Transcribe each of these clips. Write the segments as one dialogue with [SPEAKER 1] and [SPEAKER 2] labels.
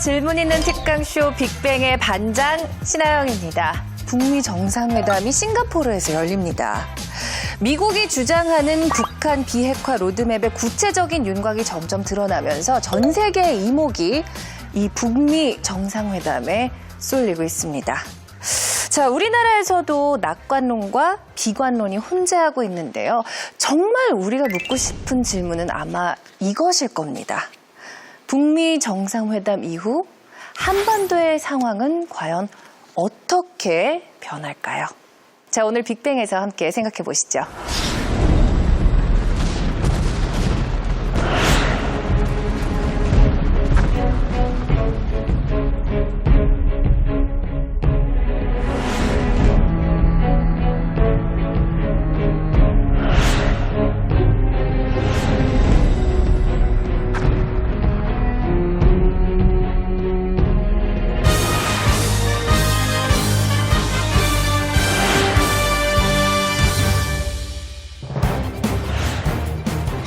[SPEAKER 1] 질문 있는 특강쇼 빅뱅의 반장 신하영입니다. 북미 정상회담이 싱가포르에서 열립니다. 미국이 주장하는 북한 비핵화 로드맵의 구체적인 윤곽이 점점 드러나면서 전 세계의 이목이 이 북미 정상회담에 쏠리고 있습니다. 자, 우리나라에서도 낙관론과 비관론이 혼재하고 있는데요. 정말 우리가 묻고 싶은 질문은 아마 이것일 겁니다. 북미 정상회담 이후 한반도의 상황은 과연 어떻게 변할까요? 자, 오늘 빅뱅에서 함께 생각해 보시죠.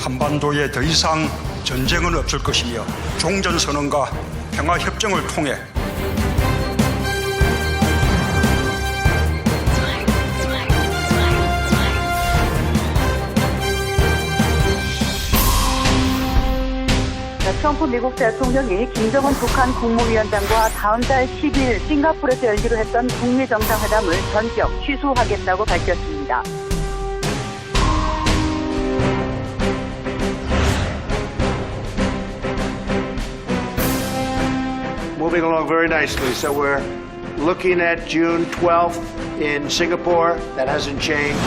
[SPEAKER 2] 한반도에 더 이상 전쟁은 없을 것이며 종전선언과 평화협정을 통해
[SPEAKER 3] 트럼프 미국 대통령이 김정은 북한 국무위원장과 다음 달 10일 싱가포르에서 열기로 했던 북미 정상회담을 전격 취소하겠다고 밝혔습니다.
[SPEAKER 4] Moving along very nicely. So we're looking at June 12th in Singapore. That hasn't changed.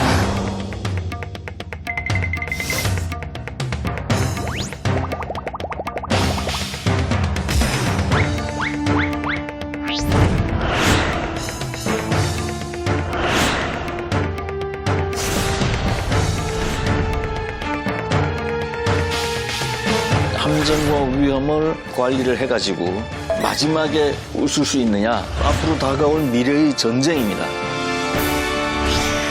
[SPEAKER 5] 함정과 위험을 관리를 해가지고 마지막에 웃을 수 있느냐, 앞으로 다가올 미래의 전쟁입니다.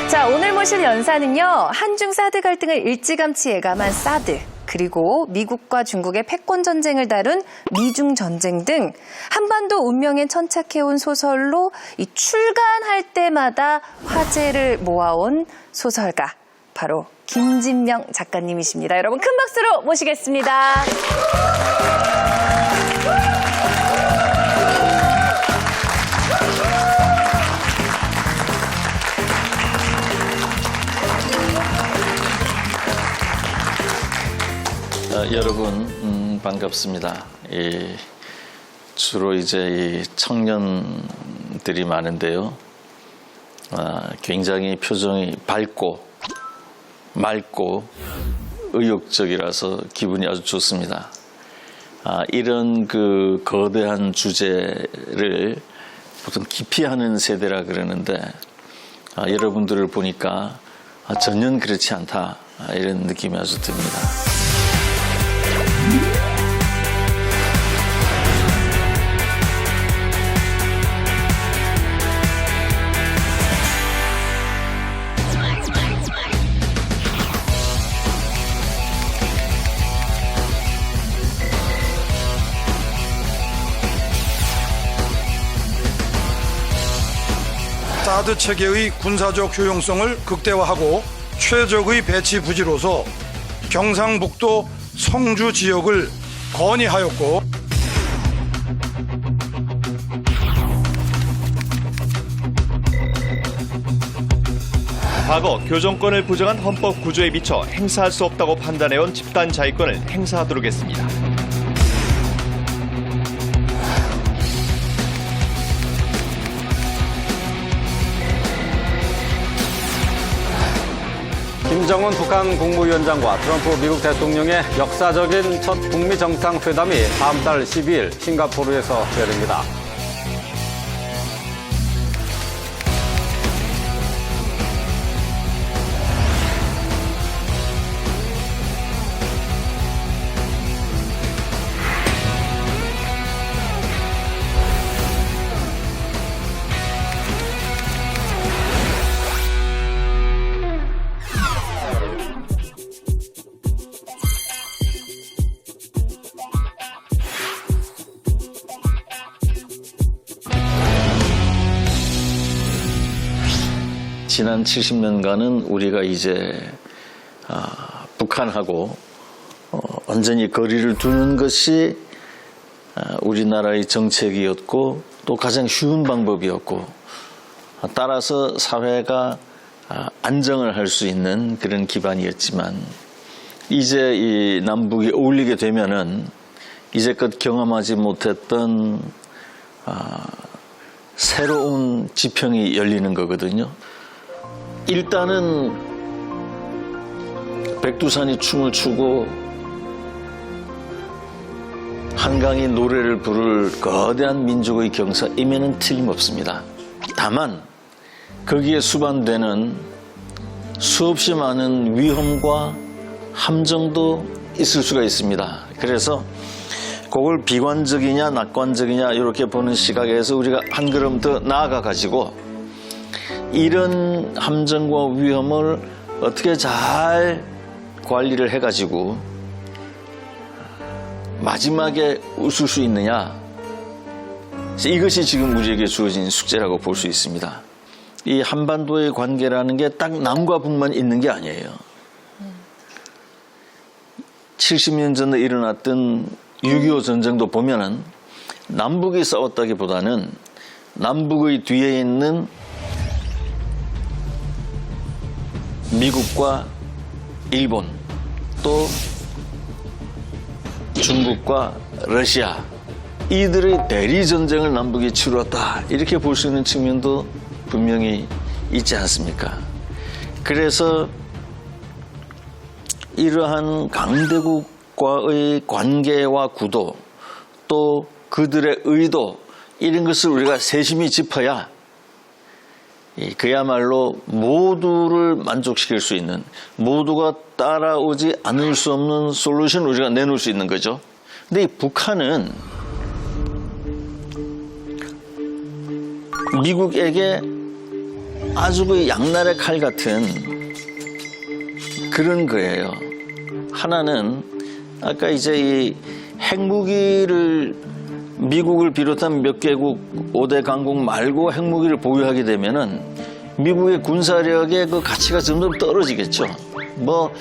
[SPEAKER 1] 자, 오늘 모실 연사는요, 한중 사드 갈등을 일찌감치 예감한 사드, 그리고 미국과 중국의 패권 전쟁을 다룬 미중 전쟁 등 한반도 운명에 천착해온 소설로 이 출간할 때마다 화제를 모아온 소설가, 바로 김진명 작가님이십니다. 여러분 큰 박수로 모시겠습니다.
[SPEAKER 5] 여러분 반갑습니다. 주로 이제 청년들이 많은데요. 굉장히 표정이 밝고 맑고 의욕적이라서 기분이 아주 좋습니다. 이런 그 거대한 주제를 보통 기피하는 세대라 그러는데 여러분들을 보니까 전혀 그렇지 않다, 이런 느낌이 아주 듭니다.
[SPEAKER 2] 사드 체계의 군사적 효용성을 극대화하고 최적의 배치 부지로서 경상북도 성주 지역을 건의하였고,
[SPEAKER 6] 과거 교정권을 부정한 헌법 구조에 미쳐 행사할 수 없다고 판단해온 집단 자위권을 행사하도록 했습니다.
[SPEAKER 7] 김정은 북한 국무위원장과 트럼프 미국 대통령의 역사적인 첫 북미 정상회담이 다음 달 12일 싱가포르에서 열립니다.
[SPEAKER 5] 지난 70년간은 우리가 이제 북한하고 완전히 거리를 두는 것이 우리나라의 정책이었고 또 가장 쉬운 방법이었고 따라서 사회가 안정을 할 수 있는 그런 기반이었지만 이제 이 남북이 어울리게 되면은 이제껏 경험하지 못했던 새로운 지평이 열리는 거거든요. 일단은 백두산이 춤을 추고 한강이 노래를 부를 거대한 민족의 경사임에는 틀림없습니다. 다만 거기에 수반되는 수없이 많은 위험과 함정도 있을 수가 있습니다. 그래서 그걸 비관적이냐 낙관적이냐 이렇게 보는 시각에서 우리가 한 걸음 더 나아가 가지고 이런 함정과 위험을 어떻게 잘 관리를 해가지고 마지막에 웃을 수 있느냐, 이것이 지금 우리에게 주어진 숙제라고 볼 수 있습니다. 이 한반도의 관계라는 게 딱 남과 북만 있는 게 아니에요. 70년 전에 일어났던 6.25 전쟁도 보면은 남북이 싸웠다기보다는 남북의 뒤에 있는 미국과 일본 또 중국과 러시아 이들의 대리 전쟁을 남북이 치루었다 이렇게 볼 수 있는 측면도 분명히 있지 않습니까? 그래서 이러한 강대국과의 관계와 구도 또 그들의 의도 이런 것을 우리가 세심히 짚어야 그야말로 모두를 만족시킬 수 있는 모두가 따라오지 않을 수 없는 솔루션을 우리가 내놓을 수 있는 거죠. 근데 이 북한은 미국에게 아주 그 양날의 칼 같은 그런 거예요. 하나는 아까 이제 이 핵무기를 미국을 비롯한 몇 개국 5대 강국 말고 핵무기를 보유하게 되면은 미국의 군사력의 그 가치가 점점 떨어지겠죠. 뭐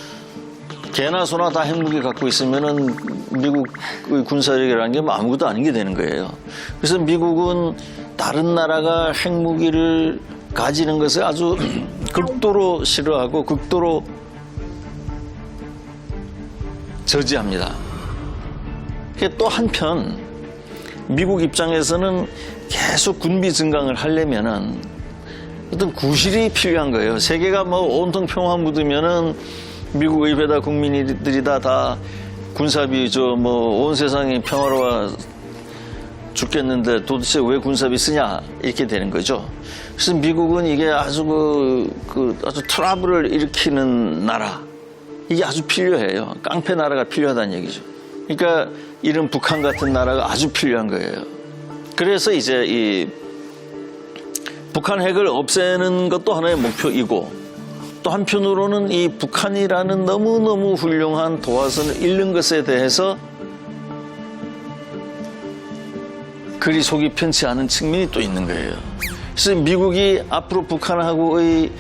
[SPEAKER 5] 개나 소나 다 핵무기 갖고 있으면은 미국의 군사력이라는 게 뭐 아무것도 아닌 게 되는 거예요. 그래서 미국은 다른 나라가 핵무기를 가지는 것을 아주 극도로 싫어하고 극도로 저지합니다. 또 한편 미국 입장에서는 계속 군비 증강을 하려면은 어떤 구실이 필요한 거예요. 세계가 뭐 온통 평화 묻으면은 미국 의회다 국민들이 다 군사비 뭐 온 세상이 평화로워 죽겠는데 도대체 왜 군사비 쓰냐 이렇게 되는 거죠. 그래서 미국은 이게 아주 아주 트러블을 일으키는 나라 이게 아주 필요해요. 깡패 나라가 필요하다는 얘기죠. 그러니까 이런 북한 같은 나라가 아주 필요한 거예요. 그래서 이제 이 북한 핵을 없애는 것도 하나의 목표이고 또 한편으로는 이 북한이라는 너무너무 훌륭한 도화선을 잃는 것에 대해서 그리 속이 편치 않은 측면이 또 있는 거예요. 그래서 미국이 앞으로 북한하고의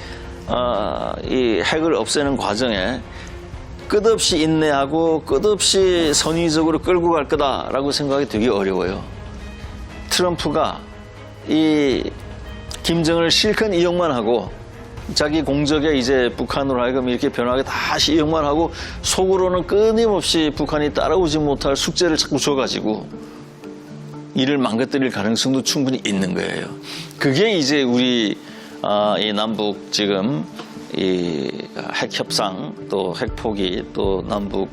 [SPEAKER 5] 이 핵을 없애는 과정에 끝없이 인내하고 끝없이 선의적으로 끌고 갈 거다라고 생각하기 되게 어려워요. 트럼프가 이 김정은을 실컷 이용만 하고 자기 공적에 이제 북한으로 하여금 이렇게 변하게 다시 이용만 하고 속으로는 끊임없이 북한이 따라오지 못할 숙제를 자꾸 줘가지고 이를 망가뜨릴 가능성도 충분히 있는 거예요. 그게 이제 우리 이 남북 지금 이 핵 협상 또 핵 포기 또 남북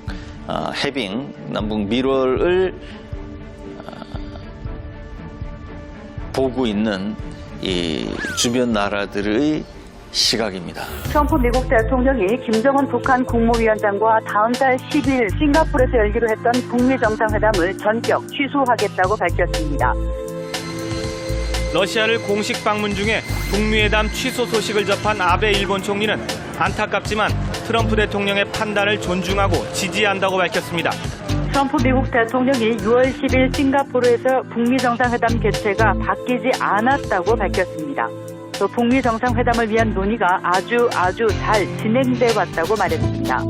[SPEAKER 5] 해빙 남북 밀월을 보고 있는 이 주변 나라들의 시각입니다.
[SPEAKER 3] 트럼프 미국 대통령이 김정은 북한 국무위원장과 다음 달 10일 싱가포르에서 열기로 했던 북미 정상회담을 전격 취소하겠다고 밝혔습니다.
[SPEAKER 8] 러시아를 공식 방문 중에 북미회담 취소 소식을 접한 아베 일본 총리는 안타깝지만 트럼프 대통령의 판단을 존중하고 지지한다고 밝혔습니다.
[SPEAKER 3] 트럼프 미국 대통령이 6월 10일 싱가포르에서 북미 정상회담 개최가 바뀌지 않았다고 밝혔습니다. 또 북미 정상회담을 위한 논의가 아주 잘 진행돼 왔다고 말했습니다.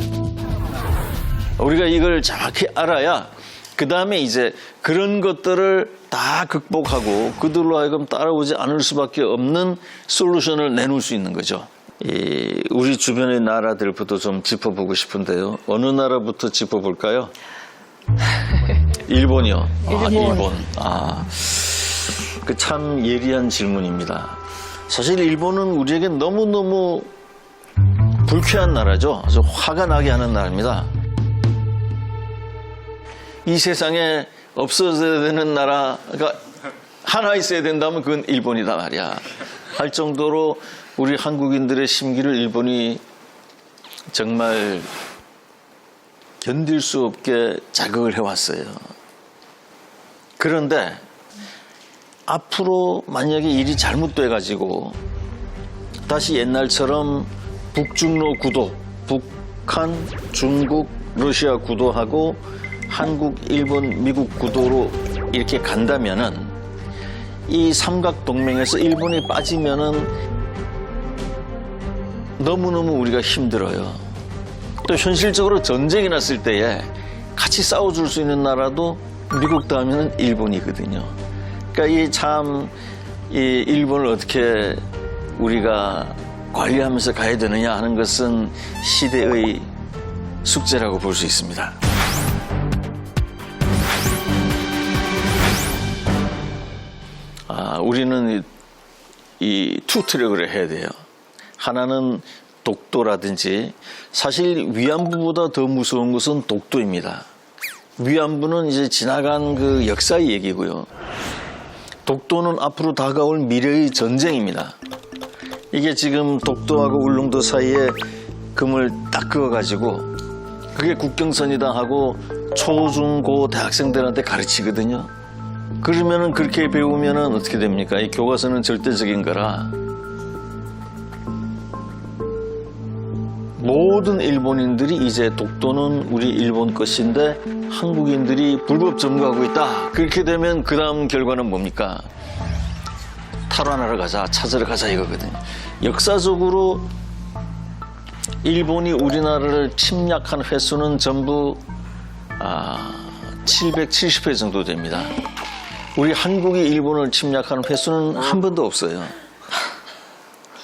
[SPEAKER 5] 우리가 이걸 정확히 알아야 그 다음에 이제 그런 것들을 다 극복하고 그들로 하여금 따라오지 않을 수밖에 없는 솔루션을 내놓을 수 있는 거죠. 우리 주변의 나라들부터 좀 짚어보고 싶은데요. 어느 나라부터 짚어볼까요? 일본이요. 일본. 그 참 예리한 질문입니다. 사실 일본은 우리에게 너무너무 불쾌한 나라죠. 아주 화가 나게 하는 나라입니다. 이 세상에 없어져야 되는 나라가 하나 있어야 된다면 그건 일본이다 말이야. 할 정도로 우리 한국인들의 심기를 일본이 정말 견딜 수 없게 자극을 해왔어요. 그런데 앞으로 만약에 일이 잘못돼가지고 다시 옛날처럼 북중로 구도, 북한, 중국, 러시아 구도하고 한국, 일본, 미국 구도로 이렇게 간다면은 이 삼각동맹에서 일본이 빠지면은 너무너무 우리가 힘들어요. 또 현실적으로 전쟁이 났을 때에 같이 싸워줄 수 있는 나라도 미국 다음에는 일본이거든요. 그러니까 이 일본을 어떻게 우리가 관리하면서 가야 되느냐 하는 것은 시대의 숙제라고 볼 수 있습니다. 우리는 이 투 트랙을 해야 돼요. 하나는 독도라든지 사실 위안부보다 더 무서운 것은 독도입니다. 위안부는 이제 지나간 그 역사의 얘기고요. 독도는 앞으로 다가올 미래의 전쟁입니다. 이게 지금 독도하고 울릉도 사이에 금을 딱 그어가지고 그게 국경선이다 하고 초, 중, 고 대학생들한테 가르치거든요. 그러면은 그렇게 배우면은 어떻게 됩니까? 이 교과서는 절대적인 거라 모든 일본인들이 이제 독도는 우리 일본 것인데 한국인들이 불법 점거하고 있다. 그렇게 되면 그 다음 결과는 뭡니까? 탈환하러 가자, 찾으러 가자 이거거든요. 역사적으로 일본이 우리나라를 침략한 횟수는 전부 770회 정도 됩니다. 우리 한국이 일본을 침략한 횟수는 한 번도 없어요.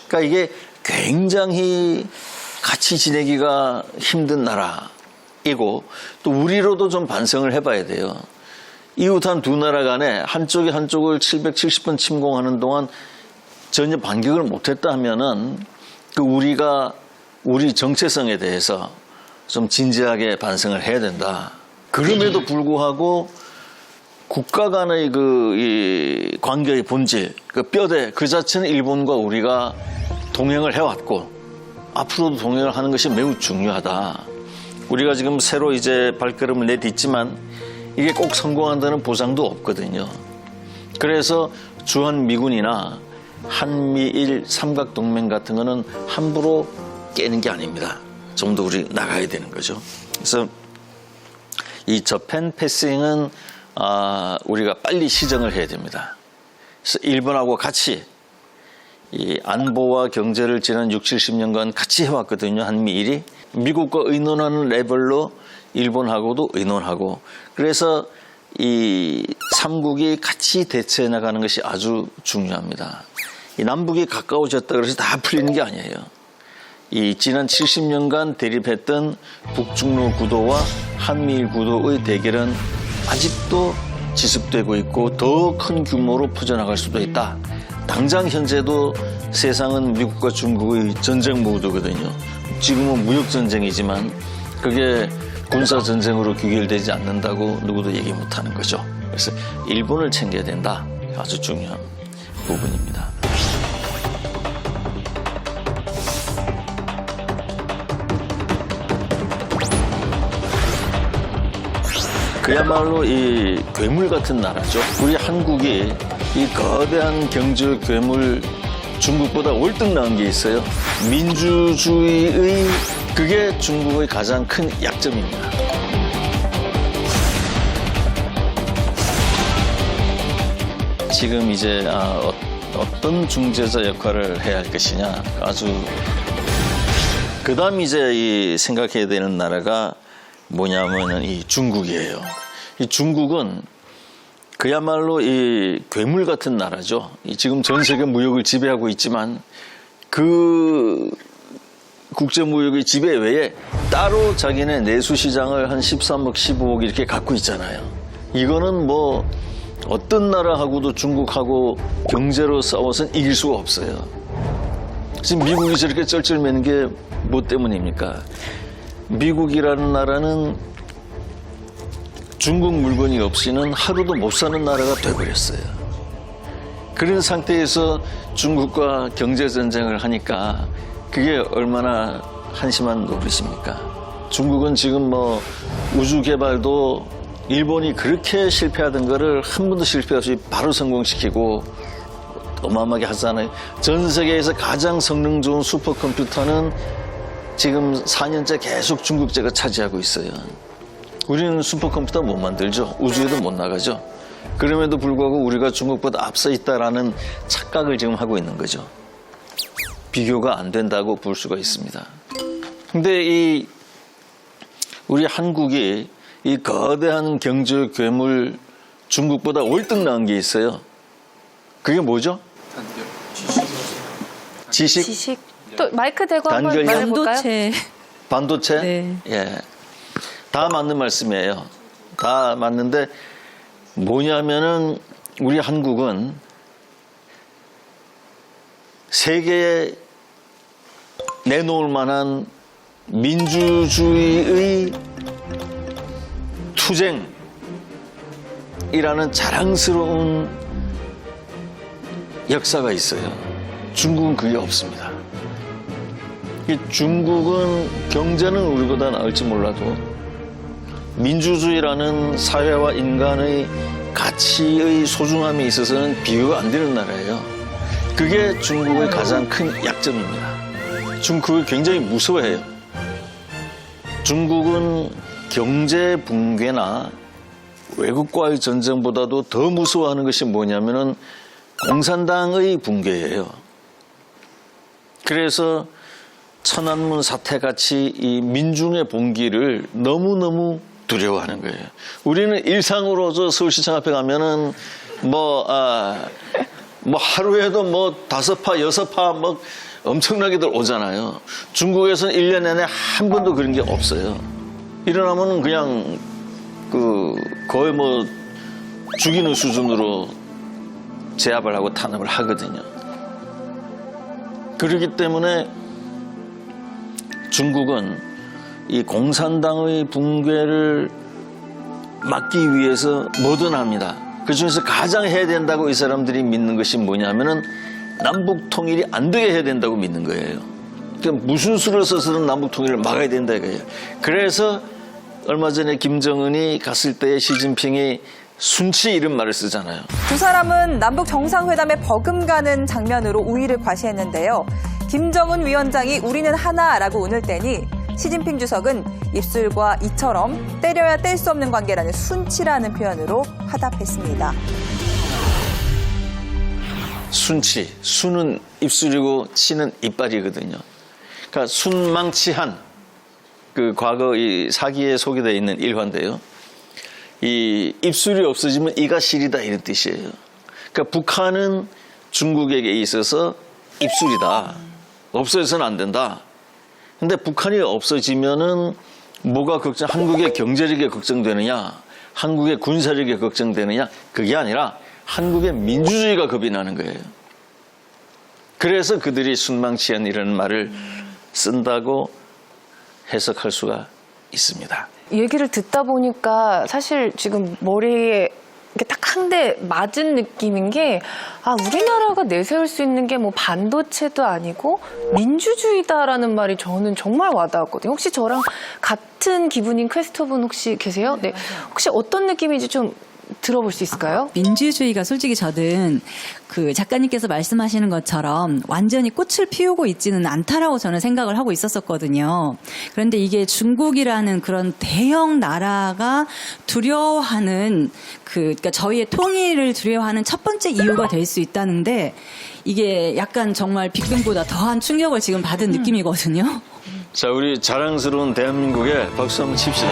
[SPEAKER 5] 그러니까 이게 굉장히 같이 지내기가 힘든 나라이고 또 우리로도 좀 반성을 해봐야 돼요. 이웃한 두 나라 간에 한쪽이 한쪽을 770번 침공하는 동안 전혀 반격을 못했다 하면은 우리가 우리 정체성에 대해서 좀 진지하게 반성을 해야 된다. 그럼에도 불구하고 국가 간의 이 관계의 본질, 그 뼈대 그 자체는 일본과 우리가 동행을 해왔고 앞으로도 동행을 하는 것이 매우 중요하다. 우리가 지금 새로 이제 발걸음을 내딛지만 이게 꼭 성공한다는 보장도 없거든요. 그래서 주한미군이나 한미일 삼각동맹 같은 거는 함부로 깨는 게 아닙니다. 좀 더 우리 나가야 되는 거죠. 그래서 이 저펜 패싱은 우리가 빨리 시정을 해야 됩니다. 그래서 일본하고 같이 이 안보와 경제를 지난 60, 70년간 같이 해왔거든요. 한미일이. 미국과 의논하는 레벨로 일본하고도 의논하고 그래서 이 삼국이 같이 대처해 나가는 것이 아주 중요합니다. 이 남북이 가까워졌다 그래서 다 풀리는 게 아니에요. 이 지난 70년간 대립했던 북중로 구도와 한미일 구도의 대결은 아직도 지속되고 있고 더 큰 규모로 퍼져나갈 수도 있다. 당장 현재도 세상은 미국과 중국의 전쟁 모드거든요. 지금은 무역전쟁이지만 그게 군사전쟁으로 귀결되지 않는다고 누구도 얘기 못하는 거죠. 그래서 일본을 챙겨야 된다. 아주 중요한 부분입니다. 그야말로 이 괴물 같은 나라죠. 우리 한국이 이 거대한 경제 괴물 중국보다 월등 나은 게 있어요. 민주주의의 그게 중국의 가장 큰 약점입니다. 지금 이제 어떤 중재자 역할을 해야 할 것이냐 아주 그다음 이제 이 생각해야 되는 나라가 뭐냐면은 이 중국이에요. 이 중국은 그야말로 이 괴물 같은 나라죠. 지금 전 세계 무역을 지배하고 있지만 그 국제 무역의 지배 외에 따로 자기네 내수 시장을 한 13억, 15억 이렇게 갖고 있잖아요. 이거는 뭐 어떤 나라하고도 중국하고 경제로 싸워서는 이길 수가 없어요. 지금 미국이 저렇게 쩔쩔매는 게 뭐 때문입니까? 미국이라는 나라는 중국 물건이 없이는 하루도 못 사는 나라가 돼버렸어요. 그런 상태에서 중국과 경제전쟁을 하니까 그게 얼마나 한심한 노릇입니까? 중국은 지금 뭐 우주 개발도 일본이 그렇게 실패하던 거를 한 번도 실패 없이 바로 성공시키고 어마어마하게 하잖아요. 전 세계에서 가장 성능 좋은 슈퍼컴퓨터는 지금 4년째 계속 중국제가 차지하고 있어요. 우리는 슈퍼컴퓨터 못 만들죠. 우주에도 못 나가죠. 그럼에도 불구하고 우리가 중국보다 앞서 있다라는 착각을 지금 하고 있는 거죠. 비교가 안 된다고 볼 수가 있습니다. 근데 우리 한국이 이 거대한 경제 괴물 중국보다 월등 나은 게 있어요. 그게 뭐죠? 지식?
[SPEAKER 1] 또 마이크 대고 한번
[SPEAKER 5] 단결력?
[SPEAKER 1] 말해볼까요?
[SPEAKER 5] 반도체?
[SPEAKER 9] 네.
[SPEAKER 5] 예. 다 맞는 말씀이에요. 다 맞는데 뭐냐면은 우리 한국은 세계에 내놓을 만한 민주주의의 투쟁이라는 자랑스러운 역사가 있어요. 중국은 그게 없습니다. 중국은 경제는 우리보다 나을지 몰라도 민주주의라는 사회와 인간의 가치의 소중함에 있어서는 비교가 안 되는 나라예요. 그게 중국의 가장 큰 약점입니다. 중국을 굉장히 무서워해요. 중국은 경제 붕괴나 외국과의 전쟁보다도 더 무서워하는 것이 뭐냐면은 공산당의 붕괴예요. 그래서 천안문 사태같이 이 민중의 봉기를 너무너무 두려워하는 거예요. 우리는 일상으로 저 서울시청 앞에 가면은 뭐 하루에도 뭐 5파, 6파 뭐 엄청나게들 오잖아요. 중국에서는 1년 내내 한 번도 그런 게 없어요. 일어나면은 그냥 거의 뭐 죽이는 수준으로 제압을 하고 탄압을 하거든요. 그렇기 때문에 중국은 이 공산당의 붕괴를 막기 위해서 뭐든 합니다. 그중에서 가장 해야 된다고 이 사람들이 믿는 것이 뭐냐면은 남북 통일이 안 되게 해야 된다고 믿는 거예요. 그러니까 무슨 수를 써서든 남북 통일을 막아야 된다 이거예요. 그래서 얼마 전에 김정은이 갔을 때 시진핑이 순치 이런 말을 쓰잖아요.
[SPEAKER 10] 두 사람은 남북 정상회담에 버금가는 장면으로 우위를 과시했는데요. 김정은 위원장이 우리는 하나라고 운을 떼니 시진핑 주석은 입술과 이처럼 때려야 뗄 수 없는 관계라는 순치라는 표현으로 화답했습니다.
[SPEAKER 5] 순치, 순은 입술이고 치는 이빨이거든요. 그러니까 순망치한 그 과거 이 사기에 소개되어 있는 일화인데요. 이 입술이 없어지면 이가 시리다 이런 뜻이에요. 그러니까 북한은 중국에게 있어서 입술이다. 없어져서는 안 된다. 근데 북한이 없어지면은 뭐가 한국의 경제력이 걱정되느냐, 한국의 군사력이 걱정되느냐, 그게 아니라 한국의 민주주의가 겁이 나는 거예요. 그래서 그들이 순망치한 이라는 말을 쓴다고 해석할 수가 있습니다.
[SPEAKER 1] 얘기를 듣다 보니까 사실 지금 머리에 이렇게 딱 한 대 맞은 느낌인 게, 우리나라가 내세울 수 있는 게 뭐 반도체도 아니고 민주주의다라는 말이 저는 정말 와닿았거든요. 혹시 저랑 같은 기분인 퀘스터분 혹시 계세요? 네. 혹시 어떤 느낌인지 좀 들어볼 수 있을까요?
[SPEAKER 9] 민주주의가 솔직히 저는 그 작가님께서 말씀하시는 것처럼 완전히 꽃을 피우고 있지는 않다라고 저는 생각을 하고 있었거든요. 그런데 이게 중국이라는 그런 대형 나라가 두려워하는 그러니까 저희의 통일을 두려워하는 첫 번째 이유가 될 수 있다는데 이게 약간 정말 빅뱅보다 더한 충격을 지금 받은 느낌이거든요.
[SPEAKER 5] 자, 우리 자랑스러운 대한민국에 박수 한번 칩시다.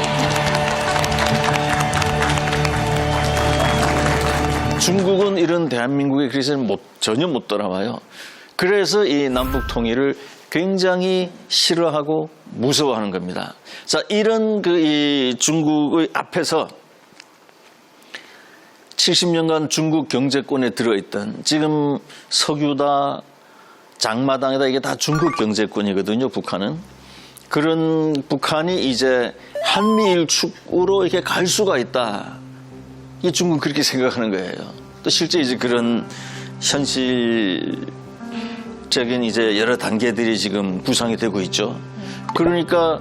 [SPEAKER 5] 중국은 이런 대한민국의 그릇을 전혀 못 따라와요. 그래서 이 남북 통일을 굉장히 싫어하고 무서워하는 겁니다. 자, 이런 이 중국의 앞에서 70년간 중국 경제권에 들어있던 지금 석유다, 장마당이다 이게 다 중국 경제권이거든요, 북한은. 그런 북한이 이제 한미일 축으로 이렇게 갈 수가 있다. 이 중국은 그렇게 생각하는 거예요. 또 실제 이제 그런 현실적인 이제 여러 단계들이 지금 구상이 되고 있죠. 그러니까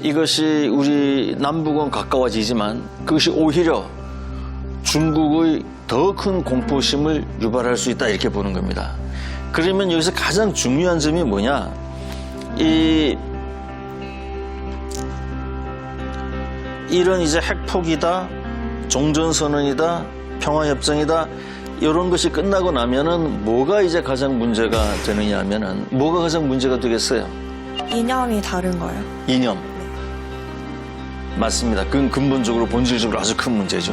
[SPEAKER 5] 이것이 우리 남북은 가까워지지만 그것이 오히려 중국의 더 큰 공포심을 유발할 수 있다 이렇게 보는 겁니다. 그러면 여기서 가장 중요한 점이 뭐냐? 이런 이제 핵폭이다, 종전선언이다, 평화협정이다 이런 것이 끝나고 나면은 뭐가 이제 가장 문제가 되느냐 하면은 뭐가 가장 문제가 되겠어요?
[SPEAKER 11] 이념이 다른 거예요.
[SPEAKER 5] 이념. 맞습니다. 그건 근본적으로 본질적으로 아주 큰 문제죠.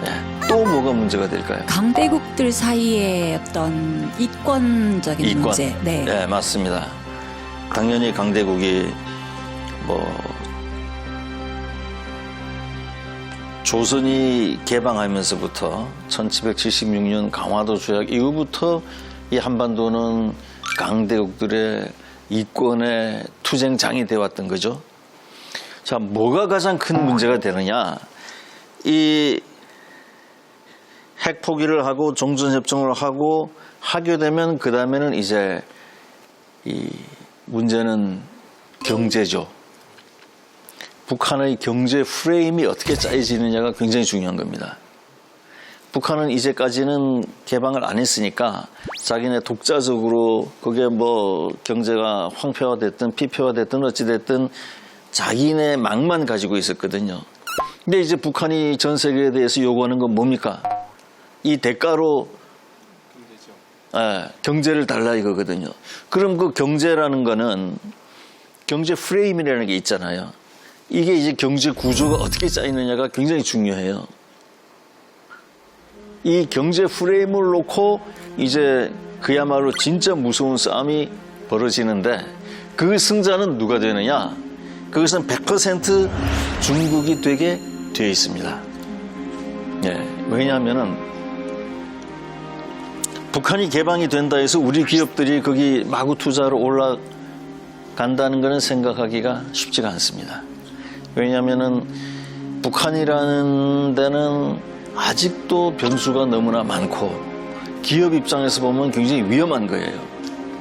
[SPEAKER 5] 네. 또 뭐가 문제가 될까요?
[SPEAKER 9] 강대국들 사이의 어떤 이권적인 문제. 네.
[SPEAKER 5] 네, 맞습니다. 당연히 강대국이 조선이 개방하면서부터 1776년 강화도 조약 이후부터 이 한반도는 강대국들의 이권의 투쟁장이 되어왔던 거죠. 자, 뭐가 가장 큰 문제가 되느냐? 이 핵 포기를 하고 종전협정을 하게 되면 그 다음에는 이제 이 문제는 경제죠. 북한의 경제 프레임이 어떻게 짜여지느냐가 굉장히 중요한 겁니다. 북한은 이제까지는 개방을 안 했으니까 자기네 독자적으로 그게 경제가 황폐화됐든 피폐화됐든 어찌됐든 자기네 망만 가지고 있었거든요. 근데 이제 북한이 전 세계에 대해서 요구하는 건 뭡니까? 이 대가로 경제를 달라 이거거든요. 그럼 그 경제라는 거는 경제 프레임이라는 게 있잖아요. 이게 이제 경제 구조가 어떻게 짜이느냐가 굉장히 중요해요. 이 경제 프레임을 놓고 이제 그야말로 진짜 무서운 싸움이 벌어지는데 그 승자는 누가 되느냐? 그것은 100% 중국이 되게 되어 있습니다. 왜냐하면은 북한이 개방이 된다 해서 우리 기업들이 거기 마구 투자로 올라간다는 것은 생각하기가 쉽지가 않습니다. 왜냐하면은 북한이라는 데는 아직도 변수가 너무나 많고 기업 입장에서 보면 굉장히 위험한 거예요.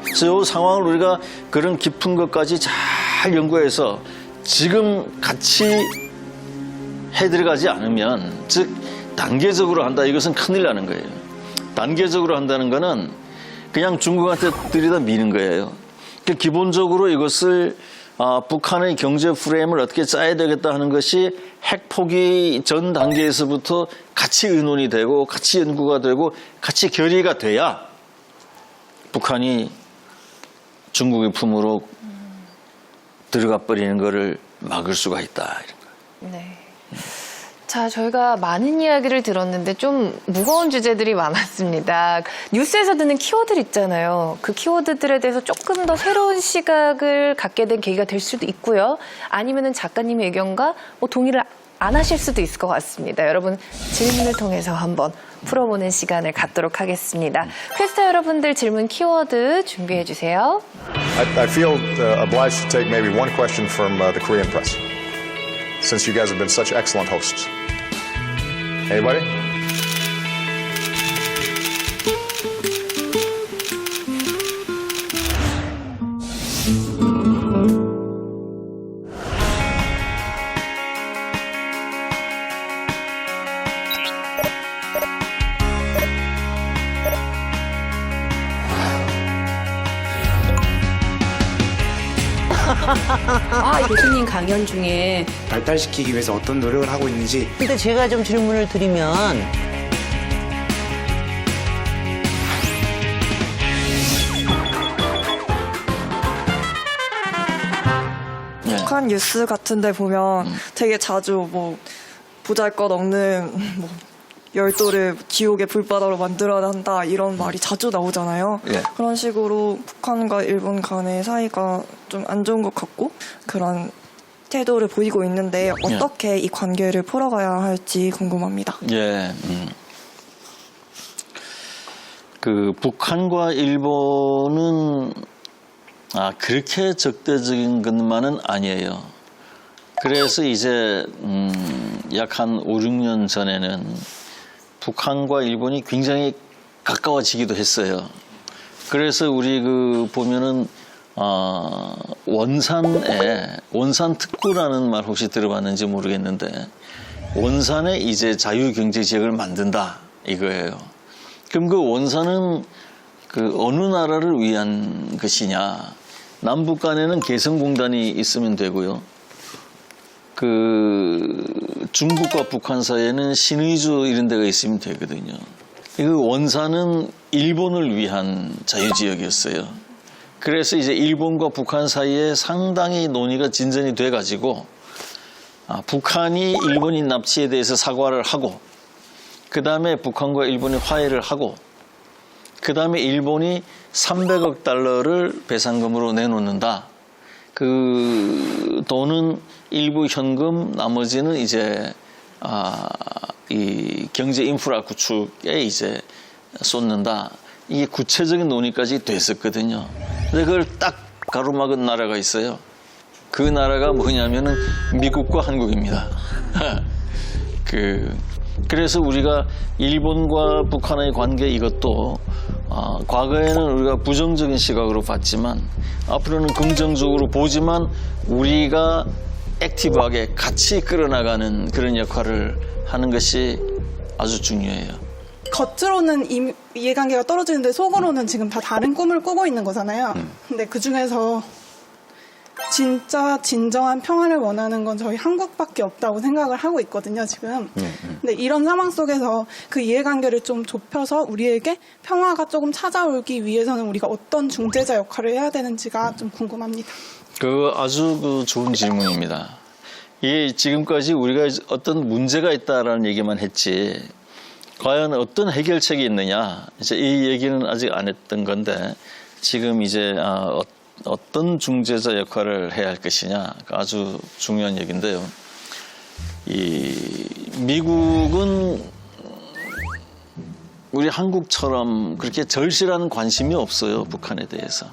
[SPEAKER 5] 그래서 이 상황을 우리가 그런 깊은 것까지 잘 연구해서 지금 같이 해들어가지 않으면, 즉 단계적으로 한다, 이것은 큰일 나는 거예요. 단계적으로 한다는 거는 그냥 중국한테 들이다 미는 거예요. 기본적으로 이것을 북한의 경제 프레임을 어떻게 짜야 되겠다 하는 것이 핵 포기 전 단계에서부터 같이 의논이 되고 같이 연구가 되고 같이 결의가 돼야 북한이 중국의 품으로 들어가 버리는 것을 막을 수가 있다. 이런 거.
[SPEAKER 1] 네. 자, 저희가 많은 이야기를 들었는데 좀 무거운 주제들이 많았습니다. 뉴스에서 듣는 키워드 있잖아요. 그 키워드들에 대해서 조금 더 새로운 시각을 갖게 된 계기가 될 수도 있고요. 아니면은 작가님의 의견과 동의를 안 하실 수도 있을 것 같습니다. 여러분 질문을 통해서 한번 풀어보는 시간을 갖도록 하겠습니다. 퀘스터 여러분들 질문 키워드 준비해 주세요.
[SPEAKER 12] I feel obliged to take maybe one question from the Korean press, since you guys have been such excellent hosts. Anybody?
[SPEAKER 11] 교수님 강연 중에
[SPEAKER 13] 발달시키기 위해서 어떤 노력을 하고 있는지.
[SPEAKER 14] 근데 제가 좀 질문을 드리면
[SPEAKER 11] 북한 뉴스 같은데 보면 되게 자주 뭐 보잘것없는 뭐 열도를 지옥의 불바다로 만들어야 한다 이런 말이 자주 나오잖아요.
[SPEAKER 5] 예.
[SPEAKER 11] 그런 식으로 북한과 일본 간의 사이가 좀 안 좋은 것 같고 그런 태도를 보이고 있는데 어떻게 이 관계를 풀어가야 할지 궁금합니다.
[SPEAKER 5] 예. 그 북한과 일본은 그렇게 적대적인 것만은 아니에요. 그래서 이제 약 한 5, 6년 전에는 북한과 일본이 굉장히 가까워지기도 했어요. 그래서 우리 보면은 원산 특구라는 말 혹시 들어봤는지 모르겠는데 원산에 이제 자유경제 지역을 만든다 이거예요. 그럼 그 원산은 어느 나라를 위한 것이냐? 남북 간에는 개성공단이 있으면 되고요. 중국과 북한 사이에는 신의주 이런 데가 있으면 되거든요. 원산은 일본을 위한 자유지역이었어요. 그래서 이제 일본과 북한 사이에 상당히 논의가 진전이 돼가지고 북한이 일본인 납치에 대해서 사과를 하고 그 다음에 북한과 일본이 화해를 하고 그 다음에 일본이 300억 달러를 배상금으로 내놓는다. 그 돈은 일부 현금, 나머지는 이제 이 경제 인프라 구축에 이제 쏟는다. 이게 구체적인 논의까지 됐었거든요. 근데 그걸 딱 가로막은 나라가 있어요. 그 나라가 뭐냐면은 미국과 한국입니다. 그래서 우리가 일본과 북한의 관계 이것도 과거에는 우리가 부정적인 시각으로 봤지만 앞으로는 긍정적으로 보지만 우리가 액티브하게 같이 끌어나가는 그런 역할을 하는 것이 아주 중요해요.
[SPEAKER 15] 겉으로는 이해관계가 떨어지는데 속으로는 지금 다 다른 꿈을 꾸고 있는 거잖아요. 근데 그중에서 진짜 진정한 평화를 원하는 건 저희 한국밖에 없다고 생각을 하고 있거든요, 지금. 근데 이런 상황 속에서 그 이해관계를 좀 좁혀서 우리에게 평화가 조금 찾아오기 위해서는 우리가 어떤 중재자 역할을 해야 되는지가 좀 궁금합니다.
[SPEAKER 5] 아주 좋은 질문입니다. 이게 지금까지 우리가 어떤 문제가 있다라는 얘기만 했지 과연 어떤 해결책이 있느냐 이제 이 얘기는 아직 안 했던 건데 지금 이제 어떤 중재자 역할을 해야 할 것이냐 아주 중요한 얘기인데요. 미국은 우리 한국처럼 그렇게 절실한 관심이 없어요, 북한에 대해서.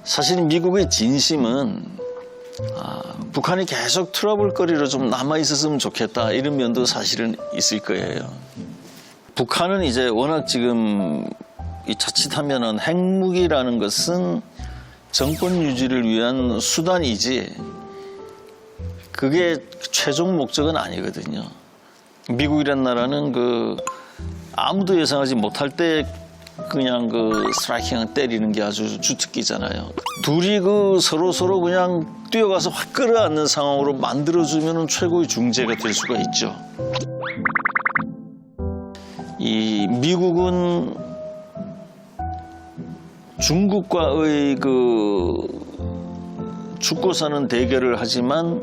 [SPEAKER 5] 사실 미국의 진심은 북한이 계속 트러블거리로 좀 남아있었으면 좋겠다 이런 면도 사실은 있을 거예요. 북한은 이제 워낙 지금 자칫하면은 핵무기라는 것은 정권 유지를 위한 수단이지 그게 최종 목적은 아니거든요. 미국이란 나라는 아무도 예상하지 못할 때 그냥 스트라이킹을 때리는 게 아주 주특기잖아요. 둘이 서로 그냥 뛰어가서 확 끌어안는 상황으로 만들어주면 최고의 중재가 될 수가 있죠. 미국은 중국과의 죽고 사는 대결을 하지만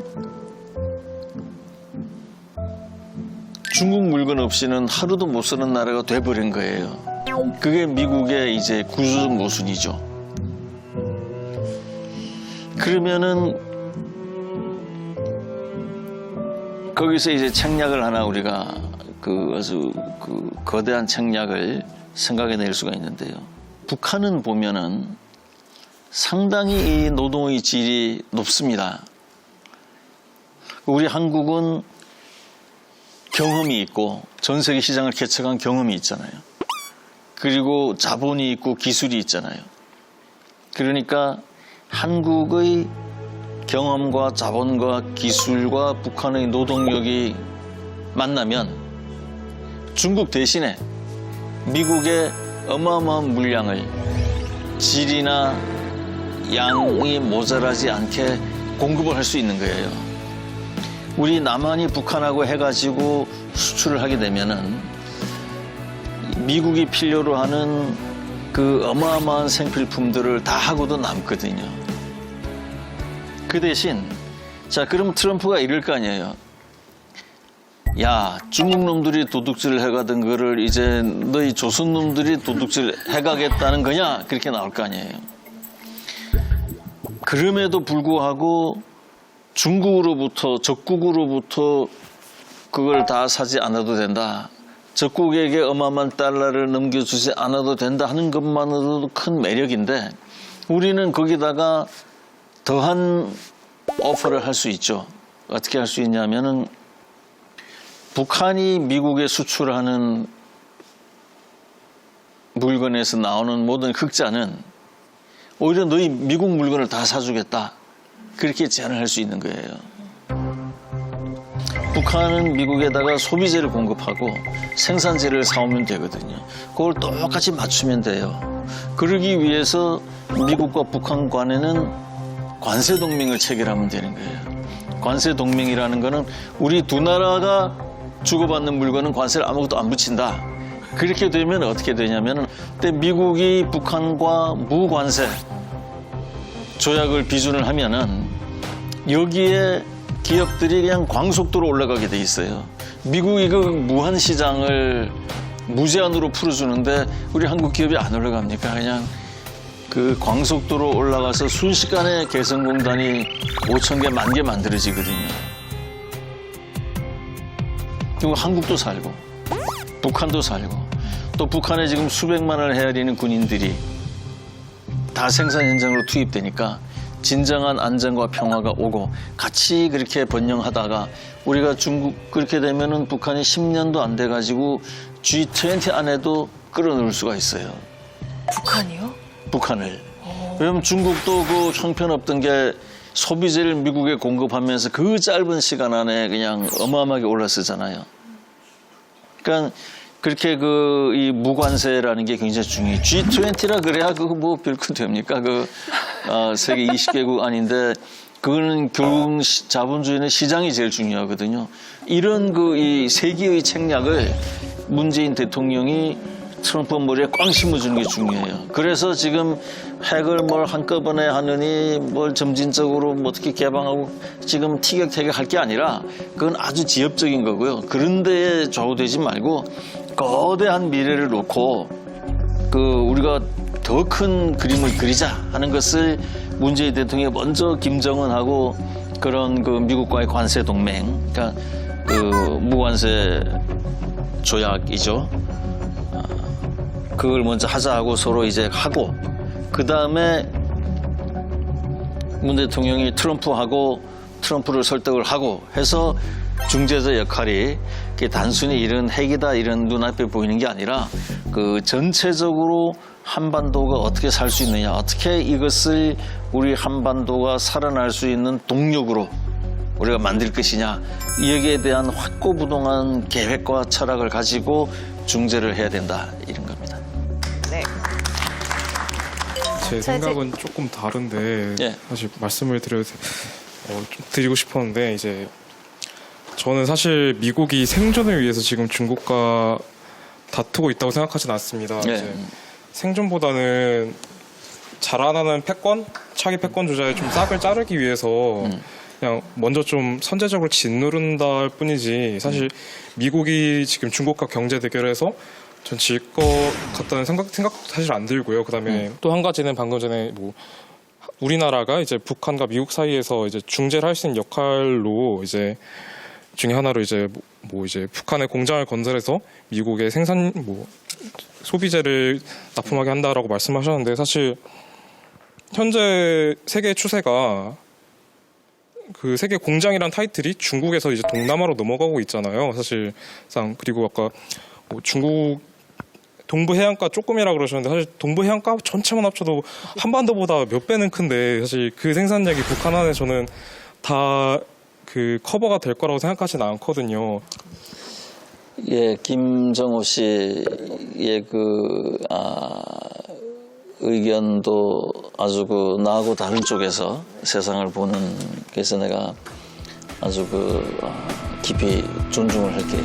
[SPEAKER 5] 중국 물건 없이는 하루도 못 사는 나라가 돼버린 거예요. 그게 미국의 이제 구조적 모순이죠. 그러면은 거기서 이제 책략을 하나 우리가 아주 거대한 책략을 생각해낼 수가 있는데요. 북한은 보면은 상당히 이 노동의 질이 높습니다. 우리 한국은 경험이 있고 전 세계 시장을 개척한 경험이 있잖아요. 그리고 자본이 있고 기술이 있잖아요. 그러니까 한국의 경험과 자본과 기술과 북한의 노동력이 만나면 중국 대신에 미국의 어마어마한 물량을 질이나 양이 모자라지 않게 공급을 할 수 있는 거예요. 우리 남한이 북한하고 해가지고 수출을 하게 되면은 미국이 필요로 하는 그 어마어마한 생필품들을 다 하고도 남거든요. 그 대신 자 그럼 트럼프가 이럴 거 아니에요. 야 중국 놈들이 도둑질 해가던 거를 이제 너희 조선 놈들이 도둑질 해가겠다는 거냐 그렇게 나올 거 아니에요. 그럼에도 불구하고 중국으로부터 적국으로부터 그걸 다 사지 않아도 된다. 적국에게 어마어마한 달러를 넘겨주지 않아도 된다 하는 것만으로도 큰 매력인데 우리는 거기다가 더한 오퍼를 할 수 있죠. 어떻게 할 수 있냐면은 북한이 미국에 수출하는 물건에서 나오는 모든 흑자는 오히려 너희 미국 물건을 다 사주겠다. 그렇게 제안을 할 수 있는 거예요. 북한은 미국에다가 소비재를 공급하고 생산재를 사오면 되거든요. 그걸 똑같이 맞추면 돼요. 그러기 위해서 미국과 북한 간에는 관세 동맹을 체결하면 되는 거예요. 관세 동맹이라는 거는 우리 두 나라가 주고받는 물건은 관세를 아무것도 안 붙인다. 그렇게 되면 어떻게 되냐면 그때 미국이 북한과 무관세 조약을 비준을 하면은 여기에 기업들이 그냥 광속도로 올라가게 돼 있어요. 미국이 그 무한 시장을 무제한으로 풀어주는데 우리 한국 기업이 안 올라갑니까? 그냥 그 광속도로 올라가서 순식간에 개성공단이 5,000개, 10,000개 만들어지거든요. 그리고 한국도 살고 북한도 살고 또 북한에 지금 수백만을 헤아리는 군인들이 다 생산 현장으로 투입되니까 진정한 안정과 평화가 오고 같이 그렇게 번영하다가 우리가 중국 그렇게 되면은 북한이 10년도 안 돼가지고 G20 안에도 끌어넣을 수가 있어요.
[SPEAKER 1] 북한이요?
[SPEAKER 5] 북한을. 왜냐면 중국도 그 형편없던 게 소비재를 미국에 공급하면서 그 짧은 시간 안에 그냥 어마어마하게 올랐었잖아요. 그러니까 그렇게 이 무관세라는 게 굉장히 중요해요. G20라 그래야 그거 뭐 별거 됩니까? 세계 20개국 아닌데 그거는 결국 자본주의는 시장이 제일 중요하거든요. 이런 이 세계의 책략을 문재인 대통령이 트럼프 머리에 꽝 심어주는 게 중요해요. 그래서 지금 핵을 뭘 한꺼번에 하느니 뭘 점진적으로 뭐 어떻게 개방하고 지금 티격태격 할 게 아니라 그건 아주 지엽적인 거고요. 그런 데에 좌우되지 말고 거대한 미래를 놓고 우리가 더 큰 그림을 그리자 하는 것을 문재인 대통령이 먼저 김정은하고 그런 미국과의 관세 동맹, 그러니까 무관세 조약이죠. 그걸 먼저 하자고 서로 이제 하고 그 다음에 문 대통령이 트럼프를 설득을 하고 해서 중재자 역할이 단순히 이런 핵이다 이런 눈앞에 보이는 게 아니라 전체적으로 한반도가 어떻게 살 수 있느냐, 어떻게 이것을 우리 한반도가 살아날 수 있는 동력으로 우리가 만들 것이냐, 여기에 대한 확고부동한 계획과 철학을 가지고 중재를 해야 된다 이런 겁니다.
[SPEAKER 10] 네.
[SPEAKER 16] 제 생각은 조금 다른데 사실 말씀을 드리고 싶었는데 이제 저는 사실 미국이 생존을 위해서 지금 중국과 다투고 있다고 생각하진 않습니다. 이제 생존보다는 자라나는 차기 패권 조작에 좀 싹을 자르기 위해서 그냥 먼저 좀 선제적으로 짓누른다 할 뿐이지 사실 미국이 지금 중국과 경제 대결해서 전 질 것 같다는 생각도 사실 안 들고요. 그다음에 또 한 가지는 방금 전에 우리나라가 이제 북한과 미국 사이에서 이제 중재를 할 수 있는 역할로 이제 중에 하나로 이제 이제 북한의 공장을 건설해서 미국의 소비재를 납품하게 한다라고 말씀하셨는데 사실 현재 세계 추세가 세계 공장이란 타이틀이 중국에서 이제 동남아로 넘어가고 있잖아요. 사실상 그리고 아까 중국 동부 해안가 조금이라 그러셨는데 사실 동부 해안가 전체만 합쳐도 한반도보다 몇 배는 큰데 사실 그 생산량이 북한 안에 저는 다 커버가 될 거라고 생각하지는 않거든요.
[SPEAKER 5] 예, 김정호 씨의 의견도 아주 나하고 다른 쪽에서 세상을 보는 그래서 내가 아주 깊이 존중을 할게.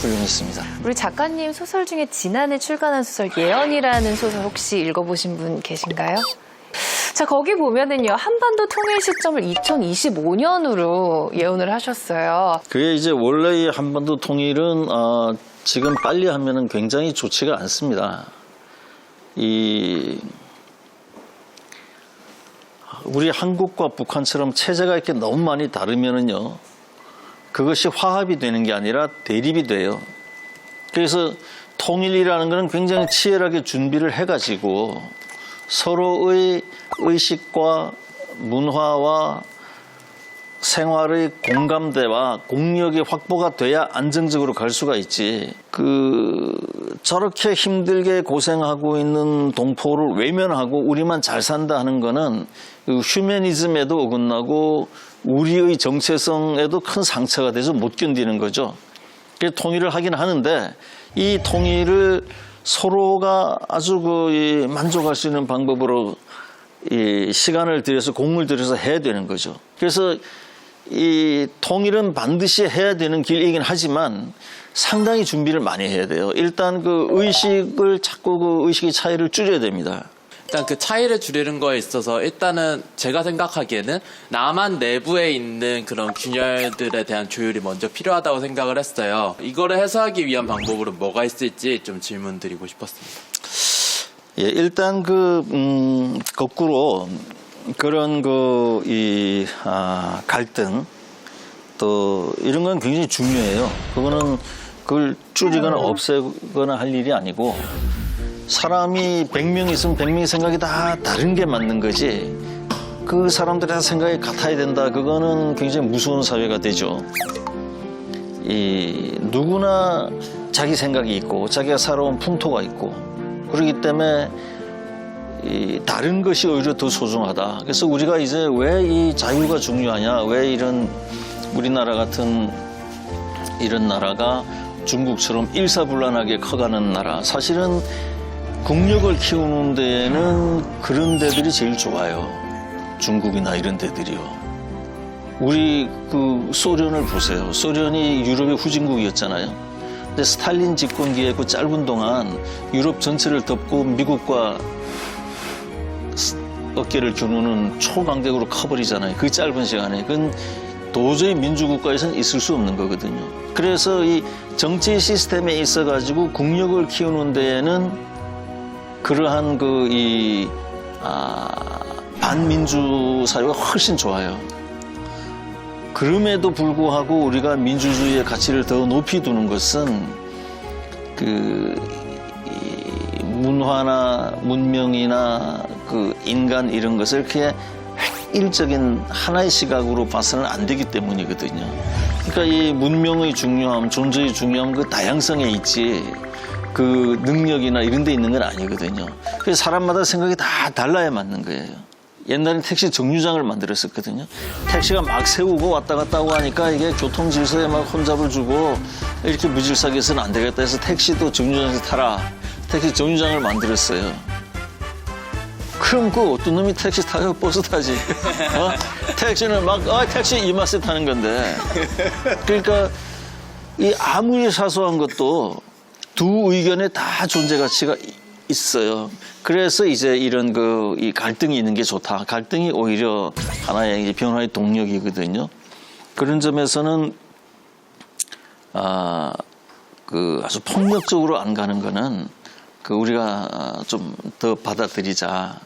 [SPEAKER 5] 훌륭했습니다.
[SPEAKER 1] 우리 작가님 소설 중에 지난해 출간한 소설 예언이라는 소설 혹시 읽어보신 분 계신가요? 자, 거기 보면은요, 한반도 통일 시점을 2025년으로 예언을 하셨어요.
[SPEAKER 5] 그게 이제 원래 이 한반도 통일은 지금 빨리 하면은 굉장히 좋지가 않습니다. 우리 한국과 북한처럼 체제가 이렇게 너무 많이 다르면은요, 그것이 화합이 되는 게 아니라 대립이 돼요. 그래서 통일이라는 것은 굉장히 치열하게 준비를 해가지고 서로의 의식과 문화와 생활의 공감대와 공력이 확보가 돼야 안정적으로 갈 수가 있지. 저렇게 힘들게 고생하고 있는 동포를 외면하고 우리만 잘 산다 하는 거는 휴머니즘에도 어긋나고 우리의 정체성에도 큰 상처가 돼서 못 견디는 거죠. 그래서 통일을 하긴 하는데 이 통일을 서로가 아주 만족할 수 있는 방법으로 이 시간을 들여서 공을 들여서 해야 되는 거죠. 그래서 이 통일은 반드시 해야 되는 길이긴 하지만 상당히 준비를 많이 해야 돼요. 일단 의식을 자꾸 의식의 차이를 줄여야 됩니다.
[SPEAKER 17] 일단 그 차이를 줄이는 거에 있어서 일단은 제가 생각하기에는 남한 내부에 있는 그런 균열들에 대한 조율이 먼저 필요하다고 생각을 했어요. 이거를 해소하기 위한 방법으로 뭐가 있을지 좀 질문 드리고 싶었습니다.
[SPEAKER 5] 예, 일단 거꾸로 그런 갈등 또 이런 건 굉장히 중요해요. 그걸 줄이거나 없애거나 할 일이 아니고 사람이 100명 있으면 100명의 생각이 다 다른 게 맞는 거지 그 사람들의 생각이 같아야 된다. 그거는 굉장히 무서운 사회가 되죠. 누구나 자기 생각이 있고 자기가 살아온 풍토가 있고 그렇기 때문에 다른 것이 오히려 더 소중하다. 그래서 우리가 이제 왜 이 자유가 중요하냐, 왜 이런 우리나라 같은 이런 나라가 중국처럼 일사불란하게 커가는 나라. 사실은 국력을 키우는 데에는 그런 데들이 제일 좋아요. 중국이나 이런 데들이요. 우리 소련을 보세요. 소련이 유럽의 후진국이었잖아요. 근데 스탈린 집권기에 그 짧은 동안 유럽 전체를 덮고 미국과 어깨를 겨누는 초강대국으로 커버리잖아요. 그 짧은 시간에. 그건 도저히 민주국가에서는 있을 수 없는 거거든요. 그래서 이 정치 시스템에 있어가지고 국력을 키우는 데에는 그러한 반민주 사회가 훨씬 좋아요. 그럼에도 불구하고 우리가 민주주의의 가치를 더 높이 두는 것은 문화나 문명이나 인간 이런 것을 그렇게 획일적인 하나의 시각으로 봐서는 안 되기 때문이거든요. 그러니까 이 문명의 중요함, 존재의 중요함 그 다양성에 있지 그 능력이나 이런 데 있는 건 아니거든요. 그래서 사람마다 생각이 다 달라야 맞는 거예요. 옛날에 택시 정류장을 만들었었거든요. 택시가 막 세우고 왔다 갔다 하고 하니까 이게 교통 질서에 막 혼잡을 주고 이렇게 무질서하게 해서는 안 되겠다 해서 택시도 정류장에서 타라. 택시 정류장을 만들었어요. 그럼 어떤 놈이 택시 타고 버스 타지? 택시는 택시 이 맛에 타는 건데. 그러니까 이 아무리 사소한 것도 두 의견에 다 존재 가치가 있어요. 그래서 이제 이런 이 갈등이 있는 게 좋다. 갈등이 오히려 하나의 이제 변화의 동력이거든요. 그런 점에서는 아주 폭력적으로 안 가는 거는 우리가 좀 더 받아들이자.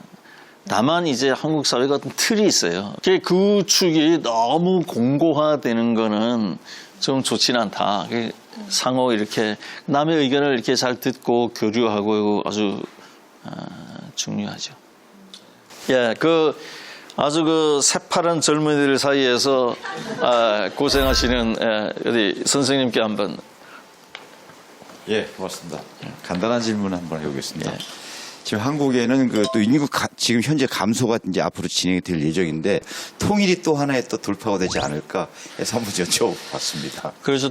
[SPEAKER 5] 다만 이제 한국 사회가 틀이 있어요. 그 축이 너무 공고화되는 거는 좀 좋지는 않다. 상호 이렇게 남의 의견을 이렇게 잘 듣고 교류하고 아주 중요하죠. 예, 아주 새파란 젊은이들 사이에서 고생하시는 어디 선생님께 한번.
[SPEAKER 18] 예, 고맙습니다. 간단한 질문 한번 해보겠습니다. 예. 지금 한국에는 그 또 인구 지금 현재 감소가 이제 앞으로 진행이 될 예정인데 통일이 또 하나의 또 돌파가 되지 않을까 해서 한번 여쭤봤습니다.
[SPEAKER 5] 그래서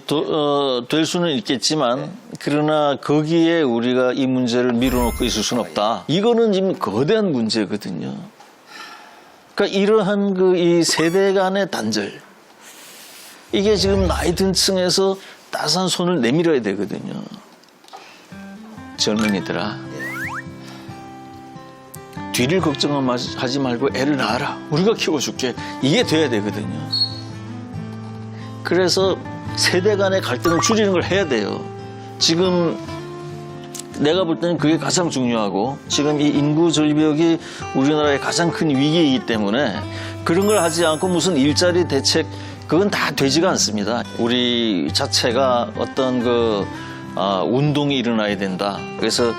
[SPEAKER 5] 될 수는 있겠지만 그러나 거기에 우리가 이 문제를 밀어놓고 있을 수는 없다. 이거는 지금 거대한 문제거든요. 그러니까 이러한 이 세대 간의 단절 이게 지금 나이 든 층에서 따스한 손을 내밀어야 되거든요. 젊은이들아. 뒤를 걱정하지 말고 애를 낳아라. 우리가 키워줄게. 이게 돼야 되거든요. 그래서 세대 간의 갈등을 줄이는 걸 해야 돼요. 지금 내가 볼 때는 그게 가장 중요하고 지금 이 인구 절벽이 우리나라의 가장 큰 위기이기 때문에 그런 걸 하지 않고 무슨 일자리 대책 그건 다 되지가 않습니다. 우리 자체가 어떤 운동이 일어나야 된다. 그래서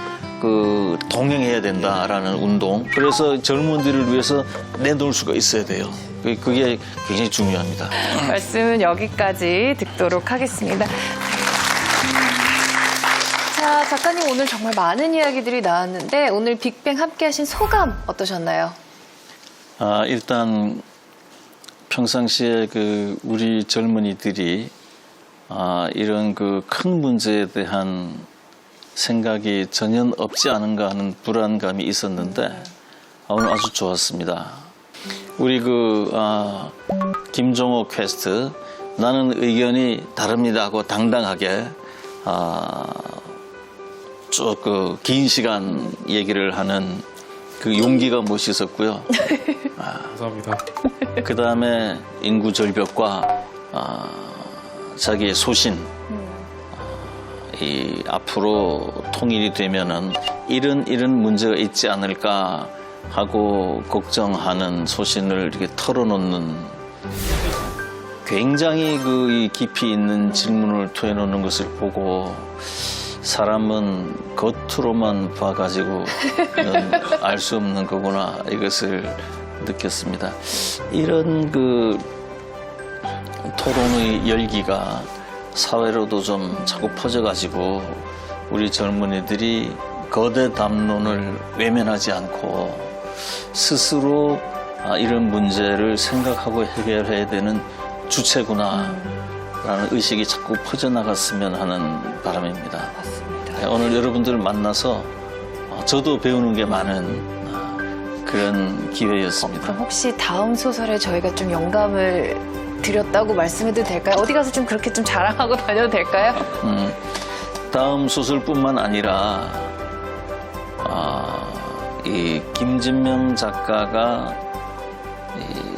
[SPEAKER 5] 동행해야 된다라는 운동. 그래서 젊은이들을 위해서 내놓을 수가 있어야 돼요. 그게 굉장히 중요합니다.
[SPEAKER 1] 말씀은 여기까지 듣도록 하겠습니다. 자, 작가님 오늘 정말 많은 이야기들이 나왔는데 오늘 빅뱅 함께 하신 소감 어떠셨나요?
[SPEAKER 5] 일단 평상시에 우리 젊은이들이 이런 큰 문제에 대한 생각이 전혀 없지 않은가 하는 불안감이 있었는데 오늘 아주 좋았습니다. 우리 김종호 퀘스트 나는 의견이 다릅니다 하고 당당하게 쭉 긴 시간 얘기를 하는 그 용기가 멋있었고요.
[SPEAKER 16] 감사합니다.
[SPEAKER 5] 그 다음에 인구 절벽과 자기의 소신 앞으로 통일이 되면은 이런 문제가 있지 않을까 하고 걱정하는 소신을 이렇게 털어놓는 굉장히 깊이 있는 질문을 토해놓는 것을 보고 사람은 겉으로만 봐가지고 알 수 없는 거구나 이것을 느꼈습니다. 이런 토론의 열기가 사회로도 좀 자꾸 퍼져가지고 우리 젊은이들이 거대 담론을 외면하지 않고 스스로 이런 문제를 생각하고 해결해야 되는 주체구나 라는 의식이 자꾸 퍼져나갔으면 하는 바람입니다.
[SPEAKER 1] 맞습니다.
[SPEAKER 5] 오늘 여러분들을 만나서 저도 배우는 게 많은 그런 기회였습니다.
[SPEAKER 1] 그럼 혹시 다음 소설에 저희가 좀 영감을 드렸다고 말씀해도 될까요? 어디 가서 좀 그렇게 좀 자랑하고 다녀도 될까요?
[SPEAKER 5] 다음 소설뿐만 아니라 이 김진명 작가가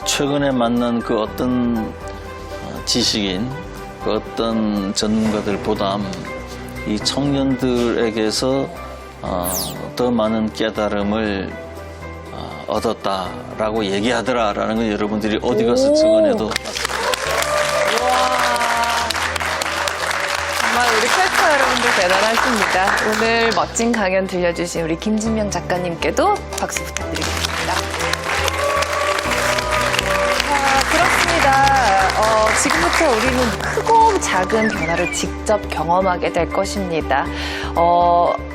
[SPEAKER 5] 최근에 만난 그 어떤 지식인, 그 어떤 전문가들보다 이 청년들에게서 더 많은 깨달음을 얻었다라고 얘기하더라라는 건 여러분들이 어디 가서 증언해도
[SPEAKER 1] 정말 우리 퀘스터 여러분들 대단하십니다. 오늘 멋진 강연 들려주신 우리 김진명 작가님께도 박수 부탁드리겠습니다. 자, 그렇습니다. 지금부터 우리는 크고 작은 변화를 직접 경험하게 될 것입니다.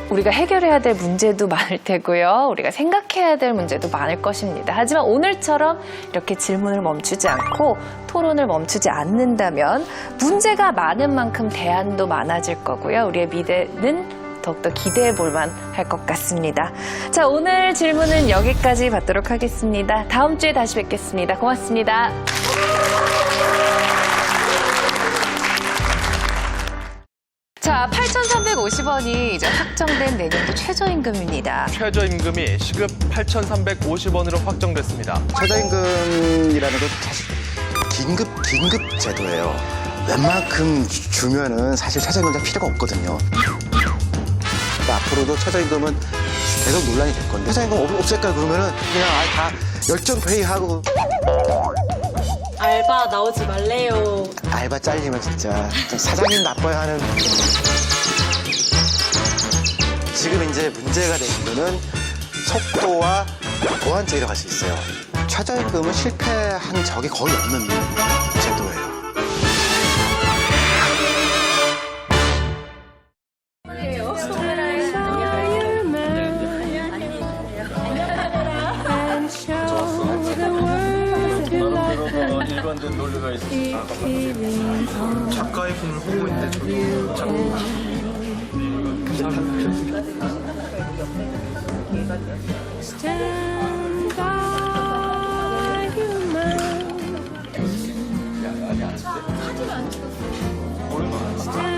[SPEAKER 1] 우리가 해결해야 될 문제도 많을 테고요. 우리가 생각해야 될 문제도 많을 것입니다. 하지만 오늘처럼 이렇게 질문을 멈추지 않고 토론을 멈추지 않는다면 문제가 많은 만큼 대안도 많아질 거고요. 우리의 미래는 더욱더 기대해 볼만 할 것 같습니다. 자, 오늘 질문은 여기까지 받도록 하겠습니다. 다음 주에 다시 뵙겠습니다. 고맙습니다. 자, 8,350원이 이제 확정된 내년도 최저임금입니다.
[SPEAKER 6] 최저임금이 시급 8,350원으로 확정됐습니다.
[SPEAKER 13] 최저임금이라는 건 사실 긴급 제도예요. 웬만큼 주면은 사실 최저임금 필요가 없거든요. 그러니까 앞으로도 최저임금은 계속 논란이 될 건데 최저임금 없앨까 그러면은 그냥 다 열정 회의하고
[SPEAKER 19] 알바 나오지 말래요.
[SPEAKER 13] 알바 잘리면 진짜 사장님 나빠야 하는. 지금 이제 문제가 되는 거는 속도와 보완제로 갈 수 있어요. 최저임금은 실패한 적이 거의 없는 제도예요.
[SPEAKER 5] 말도 안 되는 논리가 있어.
[SPEAKER 2] 작가의 꿈을 꾸고 있는데 저도 작가.
[SPEAKER 19] Stand by human. Stand